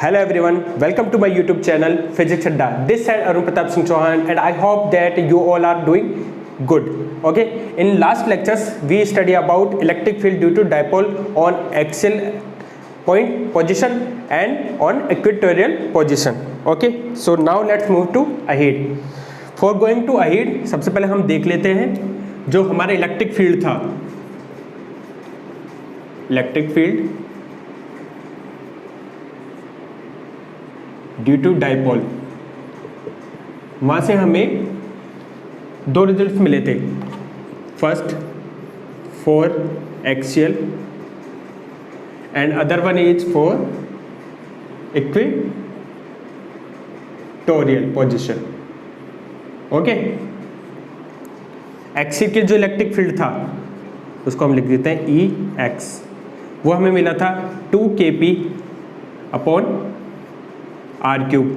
Hello everyone, welcome to my YouTube channel Physics Adda. This side Arun Pratap Singh Chauhan and I hope that you all are doing good. Okay, in last lectures we study about electric field due to dipole on axial point position and on equatorial position. Okay, so now let's move to ahead. For going to ahead, सबसे पहले हम देख लेते हैं जो हमारा electric field था. Electric field due to dipole, वहाँ से हमें दो रिजल्ट्स मिले थे. First for axial and other one is for equatorial position. Okay, axial के जो इलेक्ट्रिक फील्ड था उसको हम लिख देते हैं ई एक्स. वो हमें मिला था 2kp अपॉन आर क्यूब.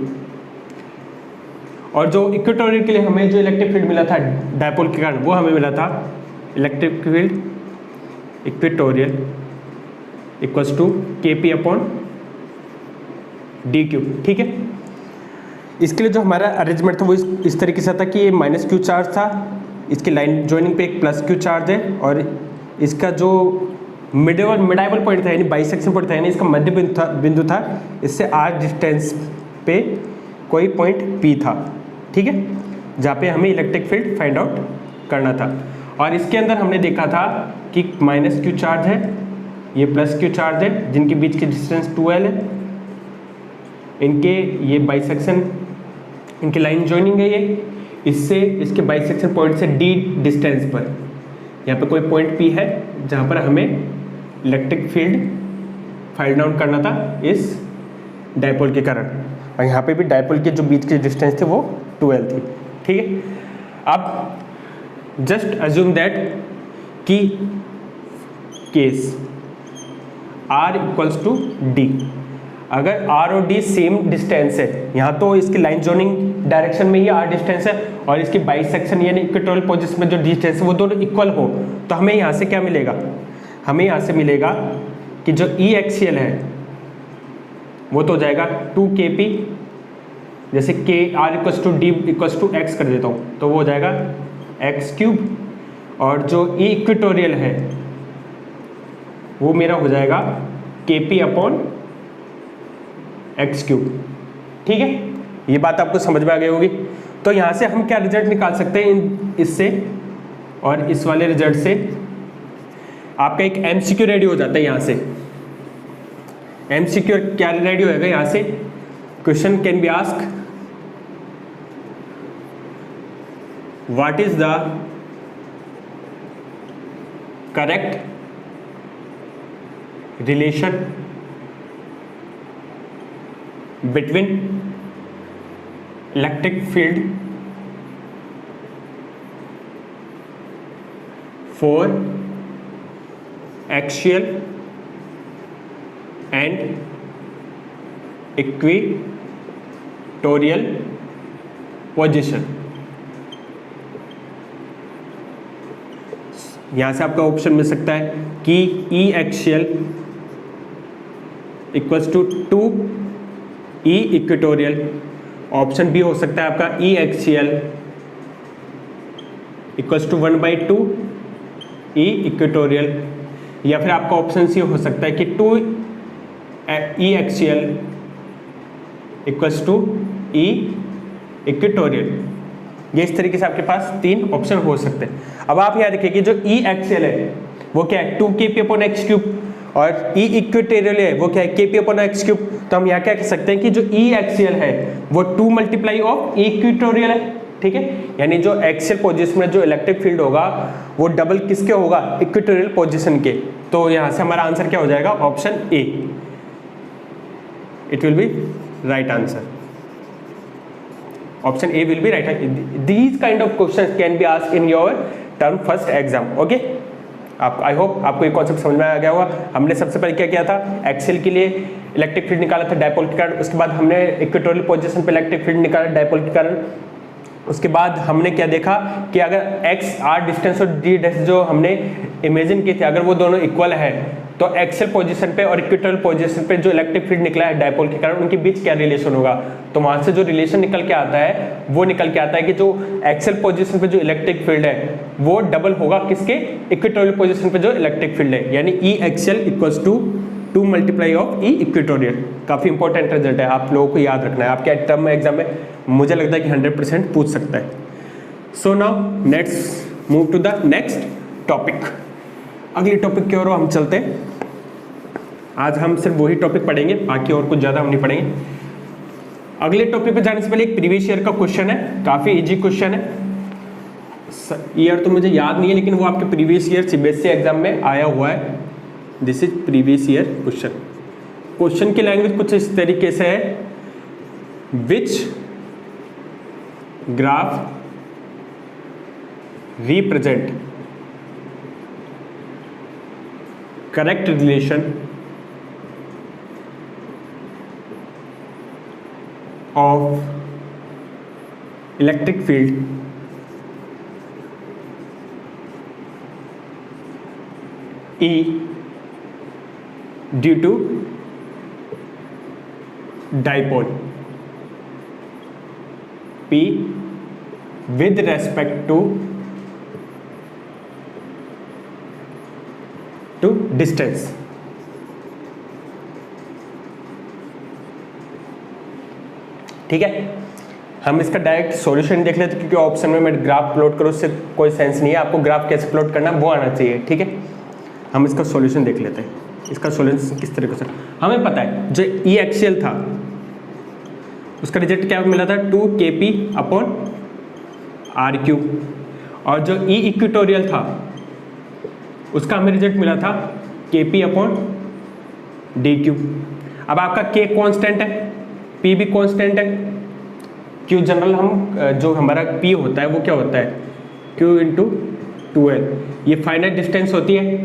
और जो इक्वेटोरियल के लिए हमें जो इलेक्ट्रिक फील्ड मिला था डायपोल के कारण, वो हमें मिला था electric field equatorial equals to kp upon d cube. ठीक है, इसके लिए जो हमारा अरेंजमेंट था वो इस तरीके से था कि ये माइनस क्यू चार्ज था, इसकी लाइन जॉइनिंग पे एक प्लस क्यू चार्ज है, और इसका जो मिडाइवल पॉइंट था यानी बाइसेक्शन पॉइंट था यानी इसका मध्य बिंदु था, इससे आर डिस्टेंस पे कोई पॉइंट पी था. ठीक है, जहाँ पे हमें इलेक्ट्रिक फील्ड फाइंड आउट करना था. और इसके अंदर हमने देखा था कि माइनस क्यू चार्ज है, ये प्लस क्यू चार्ज है, जिनके बीच की डिस्टेंस 2l है. इनके ये बाइसेक्शन, इनकी लाइन जॉइनिंग है ये, इससे इसके बाइसेक्शन पॉइंट से d डिस्टेंस पर यहाँ पे कोई पॉइंट P है जहाँ पर हमें इलेक्ट्रिक फील्ड फाइंड आउट करना था इस डायपोल के कारण. और यहाँ पे भी डायपोल के जो बीच की डिस्टेंस थी वो 2l थी. ठीक है, अब जस्ट अज्यूम दैट कि case r equals to d, अगर r और d सेम डिस्टेंस है, यहाँ तो इसकी लाइन जोनिंग डायरेक्शन में ही r डिस्टेंस है और इसकी बाइसेक्शन यानी इक्वेटोरियल पोजीशन में जो डिस्टेंस है वो दोनों इक्वल हो, तो हमें यहाँ से क्या मिलेगा? हमें यहाँ से मिलेगा कि जो ई एक्सियल है वो तो हो जाएगा 2kp, जैसे k r equals to d equals to x कर देता हूँ तो वो हो जाएगा एक्स क्यूब, और जो ई इक्वेटोरियल है वो मेरा हो जाएगा kp अपॉन एक्स क्यूब. ठीक है, ये बात आपको समझ में आ गई होगी. तो यहाँ से हम क्या रिजल्ट निकाल सकते हैं इससे और इस वाले रिजल्ट से? आपका एक एमसीक्यू रेडी हो जाता है. यहाँ से एमसीक्यू क्या रेडी होएगा? यहाँ से question can be ask, what is the correct relation between electric field for axial and equatorial position. यहां से आपका ऑप्शन मिल सकता है कि E axial equals to 2 E equatorial. Option B हो सकता है आपका E axial equals to 1/2 E equatorial, या फिर आपका ऑप्शन सी हो सकता है कि 2 E axial equals to E equatorial. ये इस तरीके से आपके पास तीन ऑप्शन हो सकते हैं. अब आप यहाँ देखिए कि जो ई एक्सियल है वो क्या है? 2kp अपॉन एक्स क्यूब, और ई इक्वेटोरियल है वो क्या है? kp upon x cube. तो हम यहाँ क्या कह सकते हैं कि जो ई एक्सियल है वो 2 मल्टीप्लाई ऑफ इक्वेटोरियल है. ठीक है, यानी जो एक्सियल पोजीशन में जो इलेक्ट्रिक फील्ड होगा वो डबल किसके होगा? इक्वेटोरियल पोजीशन के. तो यहाँ से हमारा आंसर क्या हो जाएगा? Option A. It will be right answer. Option A will be right. These kind of question can be asked in your term first exam. Okay, आपको आई होप आपको ये कॉन्सेप्ट समझ में आ गया होगा. हमने सबसे पहले क्या किया था? एक्सियल के लिए इलेक्ट्रिक फील्ड निकाला था डायपोल के कारण, उसके बाद हमने इक्वेटोरियल पोजीशन पे इलेक्ट्रिक फील्ड निकाला डायपोल के कारण. उसके बाद हमने क्या देखा कि अगर एक्स आर डिस्टेंस और डी डिस्टेंस जो हमने इमेजिन की थी अगर वो दोनों इक्वल है तो एक्सियल पोजीशन पे और इक्वेटोरियल पोजीशन पे जो इलेक्ट्रिक फील्ड निकला है डायपोल के कारण, उनके बीच क्या रिलेशन होगा, तो वहां से जो रिलेशन निकल के आता है वो निकल के आता है कि जो एक्सियल पोजीशन पे जो इलेक्ट्रिक फील्ड है वो डबल होगा किसके, इक्वेटोरियल पोजीशन पे जो इलेक्ट्रिक फील्ड है, यानी E axial equals to 2 multiply of E equatorial. काफी इंपॉर्टेंट रिजल्ट है, आप लोगों को याद रखना है, आपके टर्म एग्जाम में मुझे लगता है कि 100% पूछ सकता है। So now next move to the next topic. अगली टॉपिक की ओर हम चलते हैं। आज हम सिर्फ वही टॉपिक पढ़ेंगे, बाकी और कुछ ज़्यादा हम नहीं पढ़ेंगे। अगले टॉपिक पे जाने से पहले एक प्रीवियस ईयर का क्वेश्चन है, काफ़ी इजी क्वेश्चन है। ईयर तो मुझे याद नहीं है, लेकिन वो आपके प्रीवियस ईयर सीबीएसई एग्जाम में आया हुआ है। This is previous year question. Question की लैंग्वेज कुछ इस तरीके से है, which graph represent correct relation of electric field E due to dipole P with respect to distance. ठीक है, हम इसका डायरेक्ट सॉल्यूशन देख लेते, क्योंकि ऑप्शन में मैं ग्राफ प्लॉट करूँ उससे कोई सेंस नहीं है, आपको ग्राफ कैसे प्लॉट करना वो आना चाहिए। ठीक है, हम इसका सॉल्यूशन देख लेते हैं। इसका सॉल्यूशन किस तरीके से, हमें पता है जो ई एक्सियल था उसका रिजल्ट क्या मिला था, 2kp अपॉन आर क्यूब, और जो ई इक्वेटोरियल था उसका हमें रिजल्ट मिला था kp अपॉन डी क्यूब। अब आपका k कांस्टेंट है, p भी कांस्टेंट है, q जनरल हम जो हमारा p होता है वो क्या होता है, q इंटू 2l। ये फाइनाइट डिस्टेंस होती है,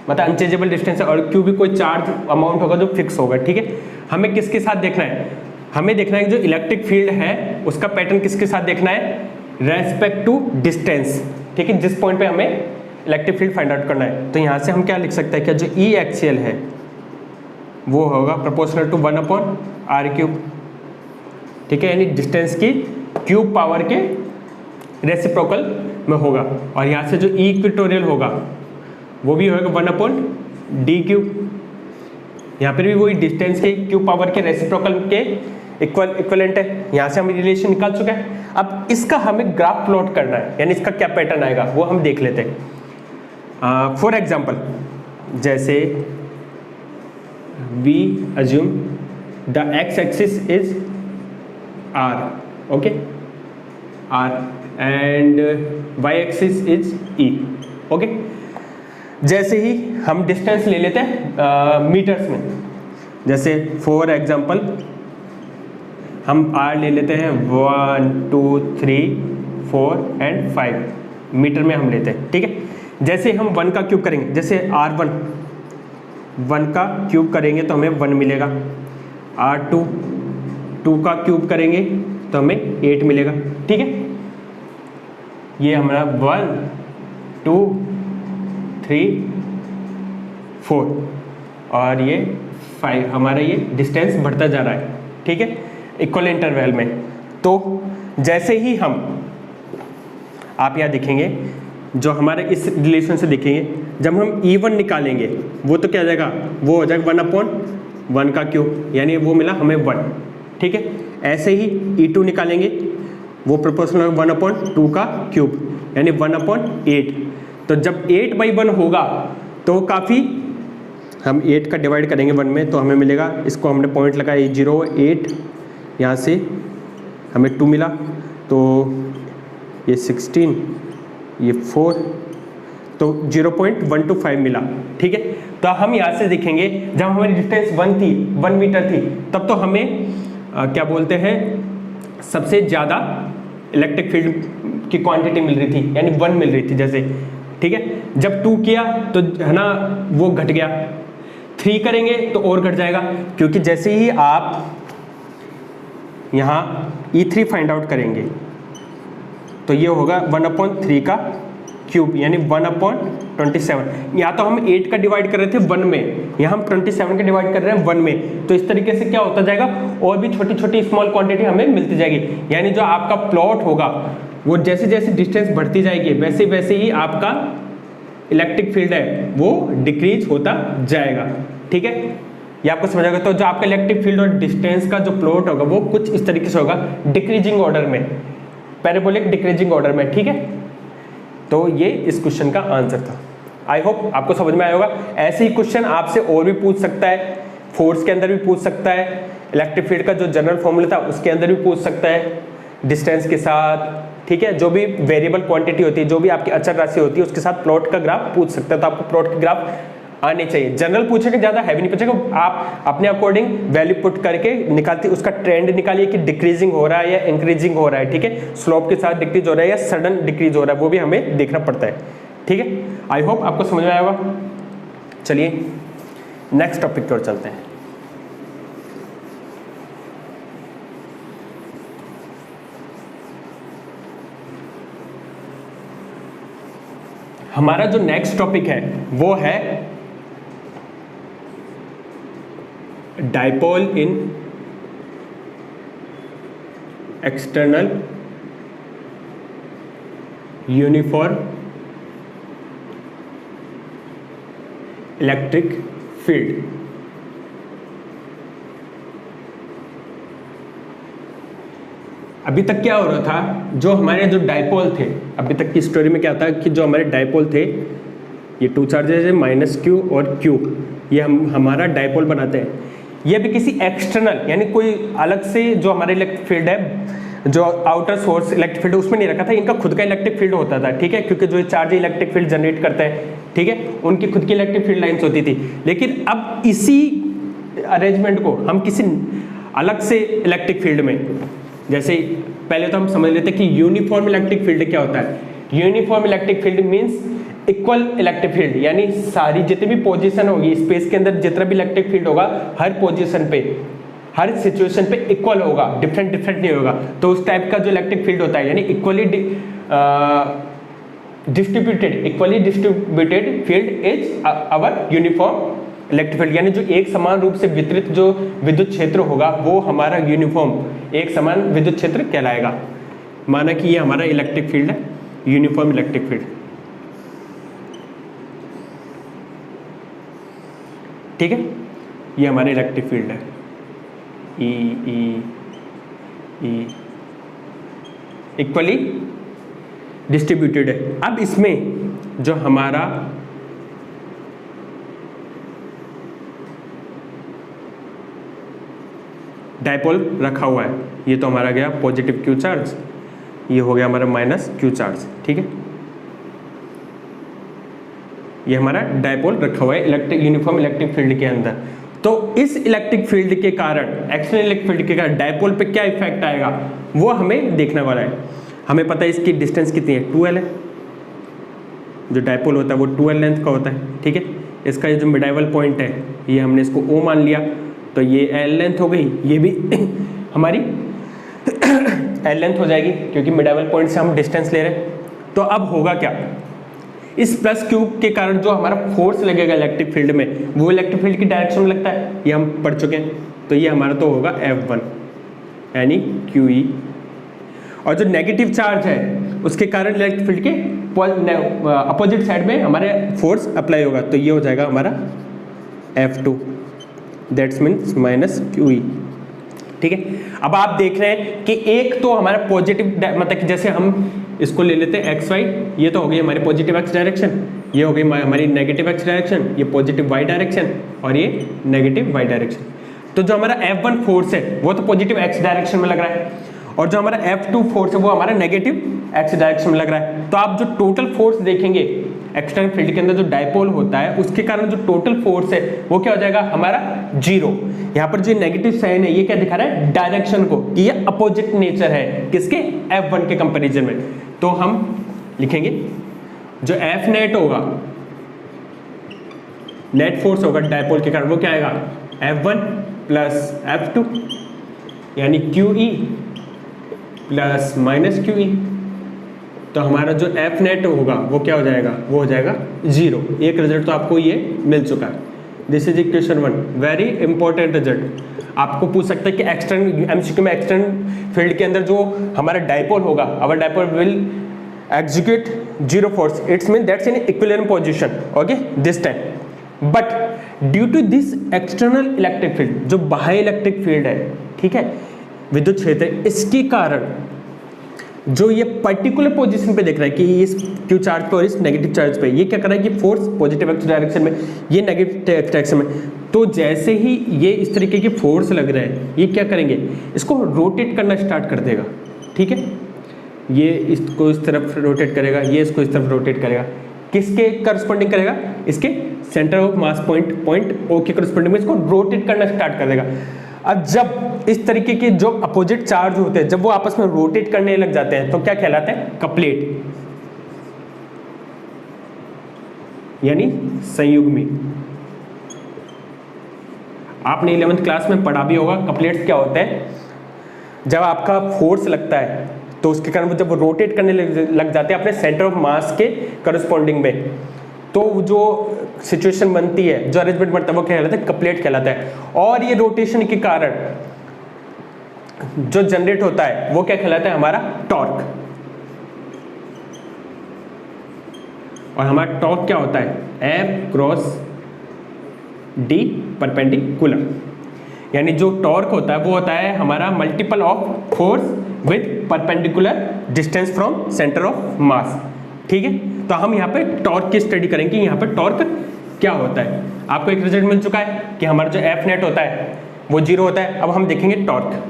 मतलब अनचेंजेबल डिस्टेंस है, और q भी कोई चार्ज अमाउंट होगा जो फिक्स होगा। ठीक है, हमें किसके साथ देखना है, हमें देखना है कि जो इलेक्ट्रिक फील्ड है उसका पैटर्न किसके साथ देखना है, रेस्पेक्ट टू डिस्टेंस। ठीक है, जिस पॉइंट पे हमें इलेक्ट्रिक फील्ड फाइंड आउट करना है, तो यहाँ से हम क्या लिख सकते हैं, क्या जो ई एक्सियल है वो होगा proportional to 1 upon r cube. ठीक है, यानी डिस्टेंस की क्यूब पावर के रेसिप्रोकल में होगा, और यहाँ से जो ई इक्वेटोरियल होगा वो भी होगा 1 अपॉन डी क्यूब। यहाँ पर भी वही डिस्टेंस के क्यूब पावर के रेसिप्रोकल के इक्वलेंट है। यहाँ से हम रिलेशन निकाल चुके हैं। अब इसका हमें ग्राफ प्लॉट करना है, यानी इसका क्या पैटर्न आएगा वो हम देख लेते हैं। फॉर एग्जाम्पल, जैसे we assume the x axis is r, okay, r, and y axis is e, okay. जैसे ही हम डिस्टेंस ले लेते हैं मीटर्स में, जैसे फॉर एग्जाम्पल हम आर ले लेते हैं 1 2 3 4 एंड 5 मीटर में हम लेते हैं। ठीक है, जैसे हम 1 का क्यूब करेंगे, जैसे R1 1 का क्यूब करेंगे तो हमें 1 मिलेगा, R2 2 का क्यूब करेंगे तो हमें 8 मिलेगा। ठीक है, ये हमारा 1 2 3 4 और ये 5, हमारा ये डिस्टेंस बढ़ता जा रहा है। ठीक है, इक्वल इंटरवल में। तो जैसे ही हम, आप यहाँ देखेंगे जो हमारे इस रिलेशन से देखेंगे, जब हम E1 निकालेंगे वो तो क्या हो जाएगा, वो हो जाएगा 1 अपॉन 1 का क्यूब, यानी वो मिला हमें 1। ठीक है, ऐसे ही E2 निकालेंगे वो प्रोपोर्शनल 1 अपॉन 2 का क्यूब, यानी 1 अपॉन 8। तो जब 8/1 होगा तो काफ़ी, हम 8 का डिवाइड करेंगे 1 में तो हमें मिलेगा, इसको हमने पॉइंट लगाया 0 8, यहाँ से हमें 2 मिला, तो ये 16, ये 4, तो 0.125 मिला। ठीक है, तो हम यहाँ से देखेंगे जब हमारी डिस्टेंस 1 मीटर थी तब तो हमें क्या बोलते हैं, सबसे ज़्यादा इलेक्ट्रिक फील्ड की क्वांटिटी मिल रही थी, यानी 1 मिल रही थी जैसे। ठीक है, जब 2 किया तो है ना वो घट गया, 3 करेंगे तो और घट जाएगा, क्योंकि जैसे ही आप यहाँ E3 फाइंड आउट करेंगे तो ये होगा 1/3 का क्यूब यानी 1/27। या तो हम 8 का डिवाइड कर रहे थे 1 में, यहाँ हम 27 का डिवाइड कर रहे हैं 1 में। तो इस तरीके से क्या होता जाएगा, और भी छोटी छोटी स्मॉल क्वांटिटी हमें मिलती जाएगी। यानी जो आपका प्लॉट होगा वो जैसे जैसे डिस्टेंस बढ़ती जाएगी वैसे वैसे ही आपका इलेक्ट्रिक फील्ड है वो डिक्रीज होता जाएगा। ठीक है, ये आपको समझ आएगा। तो जो आपका इलेक्ट्रिक फील्ड और डिस्टेंस का जो प्लॉट होगा वो कुछ इस तरीके से होगा, डिक्रीजिंग ऑर्डर में, पैराबोलिक डिक्रीजिंग ऑर्डर में। ठीक है, तो ये इस क्वेश्चन का आंसर था। आई होप आपको समझ में आया होगा। ऐसे ही क्वेश्चन आपसे और भी पूछ सकता है, फोर्स के अंदर भी पूछ सकता है, इलेक्ट्रिक फील्ड का जो जनरल फॉर्मूला था उसके अंदर भी पूछ सकता है, डिस्टेंस के साथ। ठीक है, जो भी वेरिएबल क्वांटिटी होती है, जो भी आपकी अचर राशि होती है उसके साथ प्लॉट का ग्राफ पूछ सकता है। तो आपको प्लॉट के ग्राफ आने चाहिए। जनरल पूछेगा, ज़्यादा हैवी नहीं पूछेगा, आप अपने अकॉर्डिंग वैल्यू पुट करके निकालते, उसका ट्रेंड निकालिए कि डिक्रीजिंग हो रहा है या इंक्रीजिंग हो रहा है। ठीक है, स्लोप के साथ डिक्रीज हो रहा है या सडन डिक्रीज हो रहा है, वो भी हमें देखना पड़ता है। ठीक है, आई होप आपको समझ में आया होगा। चलिए नेक्स्ट टॉपिक की ओर चलते हैं। हमारा जो नेक्स्ट टॉपिक है वो है डाइपोल इन एक्सटर्नल यूनिफॉर्म इलेक्ट्रिक फील्ड। अभी तक क्या हो रहा था, जो हमारे जो डाइपोल थे, अभी तक की स्टोरी में क्या था कि जो हमारे डाइपोल थे, ये 2 चार्जेस है -q और q, ये हमारा डाइपोल बनाते हैं। ये भी किसी एक्सटर्नल यानी कोई अलग से जो हमारे इलेक्ट्रिक फील्ड है, जो आउटर सोर्स इलेक्ट्रिक फील्ड उसमें नहीं रखा था, इनका खुद का इलेक्ट्रिक फील्ड होता था। ठीक है, क्योंकि जो चार्ज इलेक्ट्रिक फील्ड जनरेट करते हैं, ठीक है, उनकी खुद की इलेक्ट्रिक फील्ड लाइन्स होती थी। लेकिन अब इसी अरेंजमेंट को हम किसी अलग से इलेक्ट्रिक फील्ड में, जैसे पहले तो हम समझ लेते हैं कि यूनिफॉर्म इलेक्ट्रिक फील्ड क्या होता है। Uniform electric field means equal electric field, यानी सारी जितनी भी पोजीशन होगी स्पेस के अंदर, जितना भी इलेक्ट्रिक फील्ड होगा हर पोजीशन पे, हर सिचुएशन पे इक्वल होगा, डिफरेंट नहीं होगा। तो उस टाइप का जो इलेक्ट्रिक फील्ड होता है, यानी equally distributed field is our uniform electric field. यानी जो एक समान रूप से वितरित जो विद्युत क्षेत्र होगा वो हमारा यूनिफॉर्म एक समान विद्युत क्षेत्र कहलाएगा। माना कि ये हमारा इलेक्ट्रिक फील्ड है, यूनिफॉर्म इलेक्ट्रिक फील्ड। ठीक है, ये हमारा इलेक्ट्रिक फील्ड है, ई इक्वली डिस्ट्रीब्यूटेड है। अब इसमें जो हमारा डाइपोल रखा हुआ है, ये तो हमारा गया पॉजिटिव क्यू चार्ज, ये हो गया हमारा माइनस क्यू चार्ज। ठीक है, ये हमारा डाइपोल रखा हुआ है इलेक्ट्रिक यूनिफॉर्म इलेक्ट्रिक फील्ड के अंदर। तो इस इलेक्ट्रिक फील्ड के कारण, एक्सटर्नल इलेक्ट्रिक फील्ड के कारण डाइपोल पे क्या इफेक्ट आएगा वो हमें देखने वाला है। हमें पता है इसकी डिस्टेंस कितनी है, 2l है। जो डाइपोल होता है वो 2l लेंथ का होता है। ठीक है, इसका ये जो मिडाइवल पॉइंट है ये हमने इसको O मान लिया, तो ये l लेंथ हो गई, ये भी हमारी l लेंथ हो जाएगी क्योंकि मिडाइवल पॉइंट से हम डिस्टेंस ले रहे हैं। तो अब होगा क्या, इस प्लस क्यूब के कारण जो हमारा फोर्स लगेगा इलेक्ट्रिक फील्ड में वो इलेक्ट्रिक फील्ड की डायरेक्शन में लगता है, ये हम पढ़ चुके हैं। तो ये हमारा तो होगा F1 यानी QE। और जो नेगेटिव चार्ज है उसके कारण इलेक्ट्रिक फील्ड के अपोजिट साइड में हमारे फोर्स अप्लाई होगा, तो ये हो जाएगा हमारा F2, that's means minus QE। ठीक है, अब आप देख रहे हैं कि एक तो हमारा पॉजिटिव, मतलब कि जैसे हम इसको ले लेते हैं XY, ये तो हो गई हमारी पॉजिटिव x डायरेक्शन, ये हो गई हमारी नेगेटिव x डायरेक्शन, ये पॉजिटिव y डायरेक्शन और ये नेगेटिव y डायरेक्शन। तो जो हमारा F1 फोर्स है वो तो पॉजिटिव x डायरेक्शन में लग रहा है, और जो हमारा F2 फोर्स है वो हमारा नेगेटिव x डायरेक्शन में लग रहा है। तो आप जो टोटल फोर्स देखेंगे एक्सटर्नल फील्ड के अंदर जो डाइपोल होता है उसके कारण जो टोटल फोर्स है वो क्या हो जाएगा हमारा 0। यहाँ पर जो नेगेटिव साइन है ये क्या दिखा रहा है, डायरेक्शन को, कि ये अपोजिट नेचर है किसके, F1 के कंपैरिजन में। तो हम लिखेंगे जो F नेट होगा, नेट फोर्स होगा डाइपोल के कारण, वो क्या आएगा F1 प्लस F2 यानी QE प्लस माइनस QE। तो हमारा जो एफ नेट होगा वो क्या हो जाएगा, वो हो जाएगा 0। एक रिजल्ट तो आपको ये मिल चुका है। This is equation 1, very important result. आपको पूछ सकते हैं कि एक्सटर्नल एमसीक्यू में एक्सटर्नल फील्ड के अंदर जो हमारा डाइपोल होगा, our dipole will execute 0 force, it's mean that's in equilibrium position, okay, this time. But due to this external electric field, जो बाह्य इलेक्ट्रिक फील्ड है, ठीक है, विद्युत क्षेत्र, इसके कारण जो ये पर्टिकुलर पोजीशन पे देख रहा है कि इस क्यू चार्ज पे और इस नेगेटिव चार्ज पे ये क्या कर रहा है कि फोर्स पॉजिटिव एक्स डायरेक्शन में, ये नेगेटिव एक्स डायरेक्शन में, तो जैसे ही ये इस तरीके के फोर्स लग रहे हैं, ये क्या करेंगे, इसको रोटेट करना स्टार्ट कर देगा, ठीक है। ये इसको इस तरफ रोटेट करेगा, ये इसको इस तरफ रोटेट करेगा, किसके करस्पॉन्डिंग करेगा, इसके centre of mass point O के करस्पॉन्डिंग में इसको रोटेट करना स्टार्ट कर देगा। अब जब इस तरीके के जो अपोजिट चार्ज होते हैं, जब वो आपस में रोटेट करने लग जाते हैं, तो क्या कहलाते हैं, कपलेट, यानी संयुग्मी। आपने 11th क्लास में पढ़ा भी होगा कपलेट्स क्या होते हैं। जब आपका फोर्स लगता है तो उसके कारण जब वो रोटेट करने लग जाते हैं अपने सेंटर ऑफ मास के करस्पॉन्डिंग में, तो जो सिचुएशन बनती है, जो अरेंजमेंट बनता है, वो क्या कहलाता है, कपलेट कहलाता है। और ये रोटेशन के कारण जो जनरेट होता है वो क्या कहलाता है, हमारा टॉर्क। और हमारा टॉर्क क्या होता है, F क्रॉस D परपेंडिकुलर, यानी जो टॉर्क होता है वो होता है हमारा multiple of force with perpendicular distance from centre of मास, ठीक है। तो हम यहाँ पे टॉर्क की स्टडी करेंगे, यहाँ पे टॉर्क क्या होता है। आपको एक रिजल्ट मिल चुका है कि हमारा जो एफ नेट होता है वो 0 होता है। अब हम देखेंगे torque.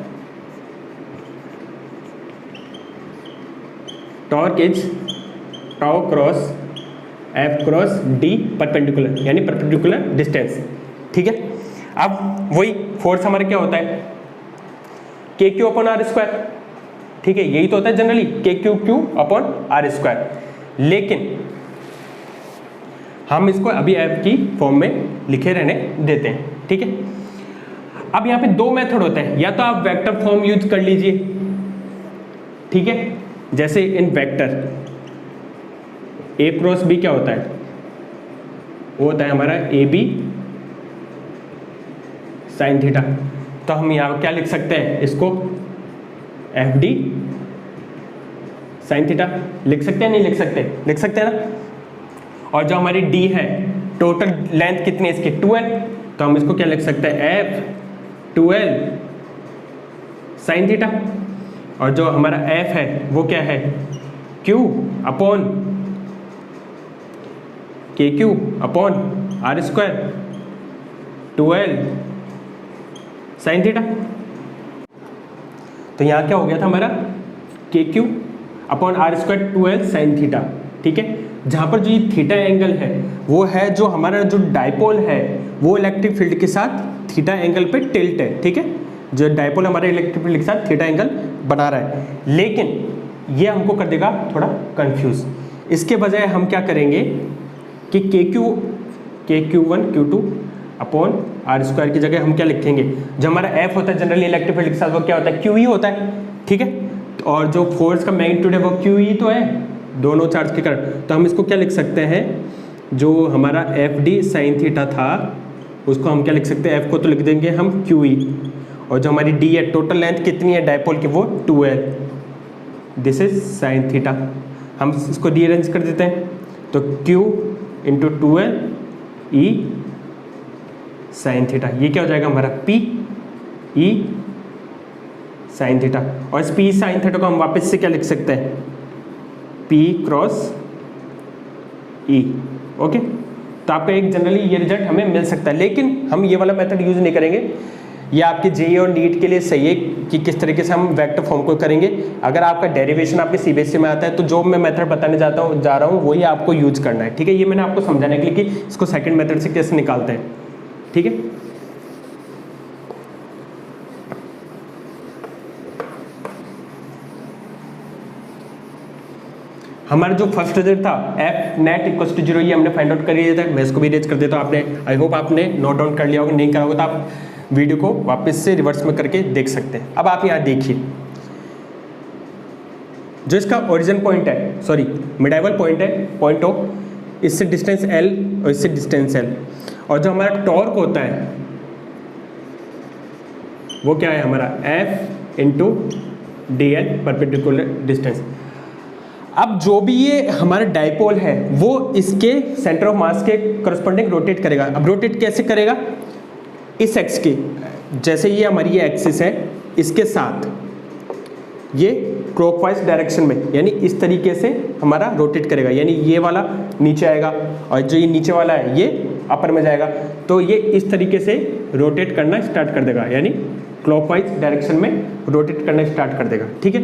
Torque is tau cross F cross D perpendicular, यानी परपेंडिकुलर डिस्टेंस, ठीक है। अब वही फोर्स हमारा क्या होता है, के क्यू अपॉन आर स्क्वायर, ठीक है, यही तो होता है generally, k q q upon r square. लेकिन हम इसको अभी एफ की फॉर्म में लिखे रहने देते हैं, ठीक है। अब यहाँ पे 2 मेथड होते हैं, या तो आप वेक्टर फॉर्म यूज कर लीजिए, ठीक है, जैसे इन वेक्टर ए क्रॉस बी क्या होता है, वो होता है हमारा ए बी साइन थीटा। तो हम यहाँ क्या लिख सकते हैं, इसको एफ डी साइन थीटा लिख सकते हैं, नहीं लिख सकते, लिख सकते हैं ना। और जो हमारी डी है, टोटल लेंथ कितनी है इसकी, 12, तो हम इसको क्या लिख सकते हैं, एफ 12 साइन थीटा। और जो हमारा एफ है वो क्या है, q upon k q upon r square 12 sine theta. तो यहाँ क्या हो गया था हमारा, k q upon r square 12 sine theta, ठीक है। जहाँ पर जो ये थीटा एंगल है वो है जो हमारा जो डाइपोल है वो इलेक्ट्रिक फील्ड के साथ थीटा एंगल पे टिल्ट है, ठीक है। जो डाइपोल हमारे इलेक्ट्रिक फील्ड के साथ थीटा एंगल बना रहा है, लेकिन ये हमको कर देगा थोड़ा कंफ्यूज। इसके बजाय हम क्या करेंगे कि k q 1 q 2 upon r square की जगह हम क्या लिखेंगे, जो हमारा एफ होता है जनरली इलेक्ट्रिक फील्ड के साथ वो क्या होता है, क्यू ई होता है, ठीक है। और जो फोर्स का मैग्नीट्यूड है वो क्यू ई तो है, दोनों चार्ज के कारण। तो हम इसको क्या लिख सकते हैं, जो हमारा एफ डी साइन थीटा था उसको हम क्या लिख सकते हैं, एफ को तो लिख देंगे हम क्यू ई, और जो हमारी डी है, टोटल लेंथ कितनी है डाइपोल की, वो 12, दिस इज साइन थीटा। हम इसको रीअरेंज कर देते हैं, तो क्यू इंटू 12 ई साइन थीटा, ये क्या हो जाएगा हमारा पी ई साइन थीटा। और इस पी साइन थीटा को हम वापस से क्या लिख सकते हैं, पी क्रॉस ई, ओके। तो आपका एक जनरली ये रिजल्ट हमें मिल सकता है, लेकिन हम ये वाला मेथड यूज नहीं करेंगे। ये आपके जेईई और नीट के लिए सही है कि किस तरीके से हम वेक्टर फॉर्म को करेंगे। अगर आपका डेरिवेशन आपके सीबीएसई में आता है तो जो मैं मेथड बताने जा रहा हूँ वही आपको यूज करना है, ठीक है। ये मैंने आपको समझाने के लिए कि इसको सेकंड मेथड से कैसे निकालते हैं, ठीक है। हमारा जो फर्स्ट रिजल्ट था एफ नेट इक्वल टू 0, ये हमने फाइंड आउट कर लिया था। मैं इसको भी रेज कर देता हूँ, आपने आई होप आपने नोट डाउन कर लिया होगा, नहीं करा होगा तो आप वीडियो को वापस से रिवर्स में करके देख सकते हैं। अब आप यहाँ देखिए, जो इसका ओरिजिन पॉइंट है, सॉरी मिडाइवल पॉइंट है, पॉइंट ओ, इससे डिस्टेंस l और इससे डिस्टेंस l, और जो हमारा टॉर्क होता है वो क्या है हमारा F into D L perpendicular distance. अब जो भी ये हमारा डाइपोल है वो इसके सेंटर ऑफ मास के करस्पॉन्डिंग रोटेट करेगा। अब रोटेट कैसे करेगा, इस एक्स के, जैसे ये हमारी ये एक्सिस है इसके साथ ये क्लॉकवाइज डायरेक्शन में, यानी इस तरीके से हमारा रोटेट करेगा, यानी ये वाला नीचे आएगा और जो ये नीचे वाला है ये अपर में जाएगा, तो ये इस तरीके से रोटेट करना स्टार्ट कर देगा, यानी क्लॉकवाइज डायरेक्शन में रोटेट करना स्टार्ट कर देगा। ठीक है,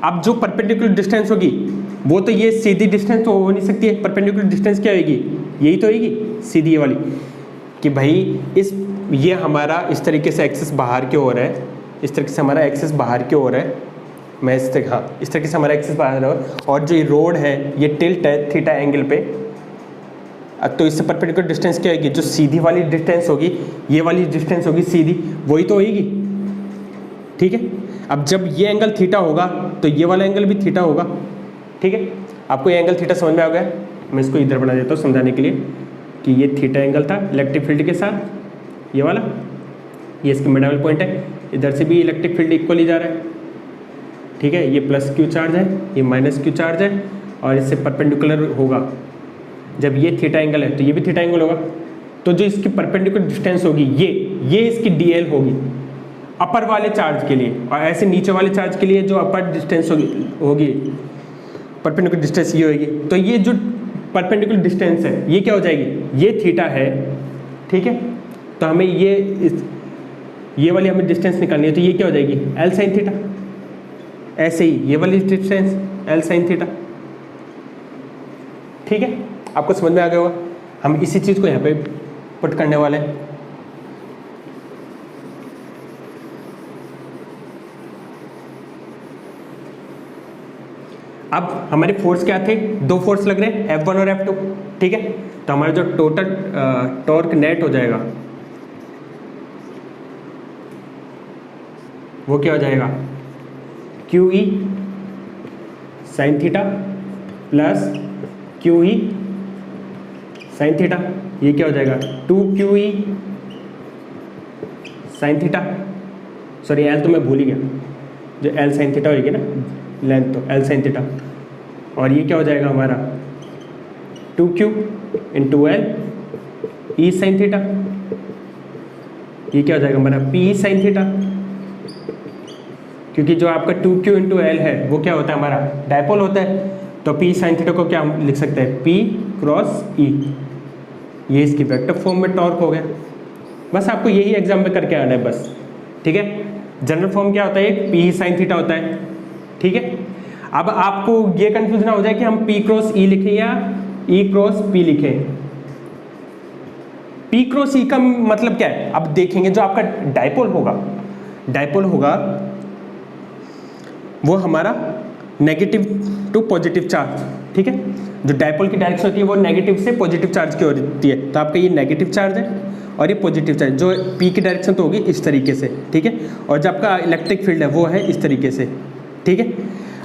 अब जो परपेंडिकुलर डिस्टेंस होगी वो तो ये सीधी डिस्टेंस तो हो नहीं सकती है, परपेंडिकुलर डिस्टेंस क्या होगी, यही तो होगी सीधी ये वाली, कि भाई ये हमारा इस तरीके से एक्सिस बाहर की ओर है, इस तरीके से हमारा एक्सिस बाहर की ओर है, मैं इस तरीके, हाँ इस तरीके से हमारा एक्सिस बाहर है, और जो ये रोड है ये टिल्ट है थीटा एंगल पे, तो इससे परपेंडिकुलर डिस्टेंस क्या होगी, जो सीधी वाली डिस्टेंस होगी, ये वाली डिस्टेंस होगी सीधी, वही तो होगी। ठीक है, अब जब ये एंगल थीटा होगा तो ये वाला एंगल भी थीटा होगा। ठीक है, आपको ये एंगल थीटा समझ में आ गया, मैं इसको इधर बना देता हूँ समझाने के लिए कि ये थीटा एंगल था इलेक्ट्रिक फील्ड के साथ, ये वाला, ये इसका मिडाइवल पॉइंट है, इधर से भी इलेक्ट्रिक फील्ड इक्वली जा रहा है। ठीक है, ये प्लस क्यू चार्ज है, ये माइनस क्यू चार्ज है, और इससे परपेंडिकुलर होगा, जब ये थीटा एंगल है तो ये भी थीटा एंगल होगा, तो जो इसकी परपेंडिकुलर डिस्टेंस होगी ये इसकी डी एल होगी अपर वाले चार्ज के लिए, और ऐसे नीचे वाले चार्ज के लिए जो अपर डिस्टेंस होगी परपेंडिकुलर डिस्टेंस ये होगी, तो ये जो परपेंडिकुलर डिस्टेंस है ये क्या हो जाएगी, ये थीटा है। ठीक है, तो हमें ये वाली हमें डिस्टेंस निकालनी है, तो ये क्या हो जाएगी एल साइन थीटा, ऐसे ही ये वाली डिस्टेंस एल साइन थीटा। ठीक है, आपको समझ में आ गया होगा, हम इसी चीज़ को यहाँ पे पुट करने वाले हैं। अब हमारे फोर्स क्या थे, दो फोर्स लग रहे हैं F1 और F2। ठीक है, तो हमारा जो टोटल टॉर्क नेट हो जाएगा वो क्या हो जाएगा, QE sine theta plus QE sine theta, ये क्या हो जाएगा 2QE sine theta, sorry L तो मैं भूल ही गया, जो एल साइन थीटा होगी ना लेंथ, तो एल साइन थीटा, और ये क्या हो जाएगा हमारा 2Q into L E sine theta, ये क्या हो जाएगा हमारा PE साइन थीटा, क्योंकि जो आपका 2Q इंटू एल है वो क्या होता है हमारा डायपोल होता है, तो P साइन थीटा को क्या हम लिख सकते हैं P क्रॉस E, ये इसकी वेक्टर फॉर्म में टॉर्क हो गया। बस आपको यही एग्जाम में करके आना है बस। ठीक है, जनरल फॉर्म क्या होता है, P साइन थीटा होता है। ठीक है, अब आपको ये कंफ्यूज ना हो जाए कि हम P क्रॉस E लिखें या E क्रॉस P लिखें। P क्रॉस E का मतलब क्या है, अब देखेंगे जो आपका डायपोल होगा वो हमारा नेगेटिव टू पॉजिटिव चार्ज। ठीक है, जो डायपोल की डायरेक्शन होती है वो नेगेटिव से पॉजिटिव चार्ज की होती है, तो आपका ये नेगेटिव चार्ज है और ये पॉजिटिव चार्ज, जो P की डायरेक्शन तो होगी इस तरीके से। ठीक है, और जो आपका इलेक्ट्रिक फील्ड है वो है इस तरीके से। ठीक है,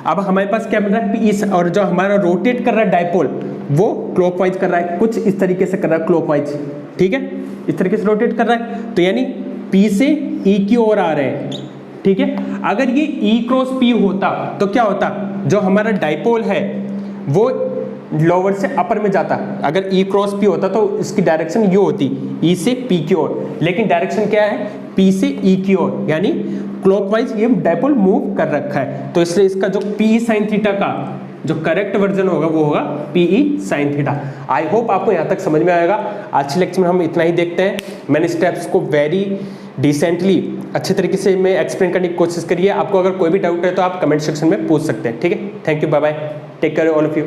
अब हमारे पास क्या बन रहा है P, और जो हमारा रोटेट कर रहा है डायपोल वो क्लॉकवाइज कर रहा है, कुछ इस तरीके से कर रहा है क्लॉकवाइज। ठीक है, इस तरीके से रोटेट कर रहा है, तो यानी P से E की ओर आ रहे हैं। ठीक है, अगर ये E क्रॉस P होता तो क्या होता, जो हमारा डायपोल है वो लोअर से अपर में जाता, अगर E क्रॉस P होता तो इसकी डायरेक्शन ये होती E से P की ओर, लेकिन डायरेक्शन क्या है P से E की ओर, यानी क्लॉकवाइज ये डायपोल मूव कर रखा है, तो इसलिए इसका जो PE साइन थीटा का जो करेक्ट वर्जन होगा वो होगा PE sine theta. I hope आपको यहाँ तक समझ में आएगा। आज के लेक्चर में हम इतना ही देखते हैं। मैंने स्टेप्स को वेरी डिसेंटली अच्छे तरीके से मैं एक्सप्लेन करने की कोशिश करी है। आपको अगर कोई भी डाउट है तो आप कमेंट सेक्शन में पूछ सकते हैं। ठीक है, thank you, bye bye, take care all of you.